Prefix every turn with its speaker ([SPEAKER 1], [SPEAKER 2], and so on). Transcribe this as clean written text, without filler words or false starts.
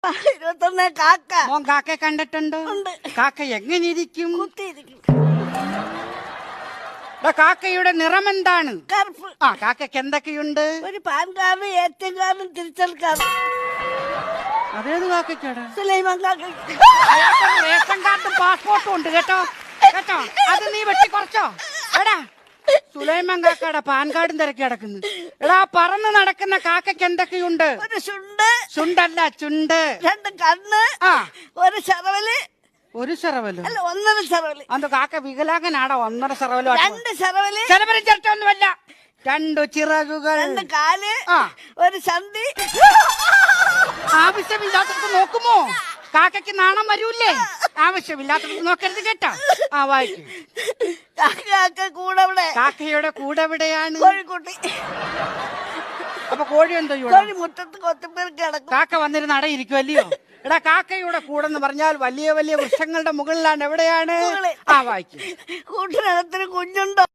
[SPEAKER 1] 21 കാക്ക.
[SPEAKER 2] മോൻ കാക്കയെ കണ്ടിട്ടുണ്ടോ?
[SPEAKER 1] ഉണ്ട്.
[SPEAKER 2] കാക്ക എങ്ങനെ ഇരിക്കും?
[SPEAKER 1] കുത്തിയിരിക്കും.
[SPEAKER 2] കാക്കയുടെ നിറം എന്താണ്?
[SPEAKER 1] കറുപ്പ്.
[SPEAKER 2] ആ കാക്കയ്ക്ക് എന്തൊക്കെയുണ്ട്?
[SPEAKER 1] ഒരു പാൻ കാർഡ്, ATM കാർഡും തിരിച്ചൽ കാർഡ്.
[SPEAKER 2] അതേത് കാക്കയ്ക്കാടാ?
[SPEAKER 1] സുലൈമാൻ കാക്ക.
[SPEAKER 2] റേഷൻ കാർഡും പാസ്പോർട്ടും ഉണ്ട് കേട്ടോ കേട്ടോ. അത് നീ വെട്ടി കുറച്ചോ? എടാ സുലൈമാൻ കാക്കയുടെ പാൻ കാർഡും തിരക്കി കിടക്കുന്നു. എടാ പറന്ന് നടക്കുന്ന കാക്കയ്ക്ക് എന്തൊക്കെയുണ്ട്?
[SPEAKER 1] ഒരു ചുണ്ട്.
[SPEAKER 2] ചുണ്ടല്ല ചുണ്ട്.
[SPEAKER 1] 2 കണ്ണ്.
[SPEAKER 2] ആ
[SPEAKER 1] ഒരു ചെറവല്.
[SPEAKER 2] ഒരു ചെറവലോ?
[SPEAKER 1] അല്ല, 1.5 ചെറവല്.
[SPEAKER 2] അന്ത കാക്ക വികലാംഗനാടോ? 1.5 ചെറവലോ?
[SPEAKER 1] 2 ചെറവല്.
[SPEAKER 2] ചെലവരും ചേർത്തൊന്നുമല്ല. 2 ചിറകുകൾ.
[SPEAKER 1] 2 കാല്.
[SPEAKER 2] ആ
[SPEAKER 1] ഒരു ചന്തി.
[SPEAKER 2] ആവശ്യമില്ലാത്തത് നോക്കുമോ? കാക്കയ്ക്ക് നാണം വരൂല്ലേ? ആവശ്യമില്ലാത്തത് നോക്കരുത് കേട്ടോ. ആ വായിക്കും.
[SPEAKER 1] കാക്ക കൂടെ ഇവിടെ.
[SPEAKER 2] കാക്കയുടെ കൂടെ എവിടെയാണ്?
[SPEAKER 1] കോഴിക്കുട്ടി.
[SPEAKER 2] അപ്പൊ കോഴി എന്തോ ചെയ്യും?
[SPEAKER 1] കോഴി മുറ്റത്ത് കൊത്തുപേർ കിടക്കും.
[SPEAKER 2] കാക്ക വന്നിരുന്ന് അടയിരിക്കും അല്ലയോ? എടാ കാക്കയുടെ കൂടെന്ന് പറഞ്ഞാൽ വലിയ വലിയ വൃക്ഷങ്ങളുടെ മുകളിലാണ്. എവിടെയാണ്? ആ വായിക്കും.
[SPEAKER 1] കൂട്ടിനകത്തൊരു കുഞ്ഞുണ്ടോ?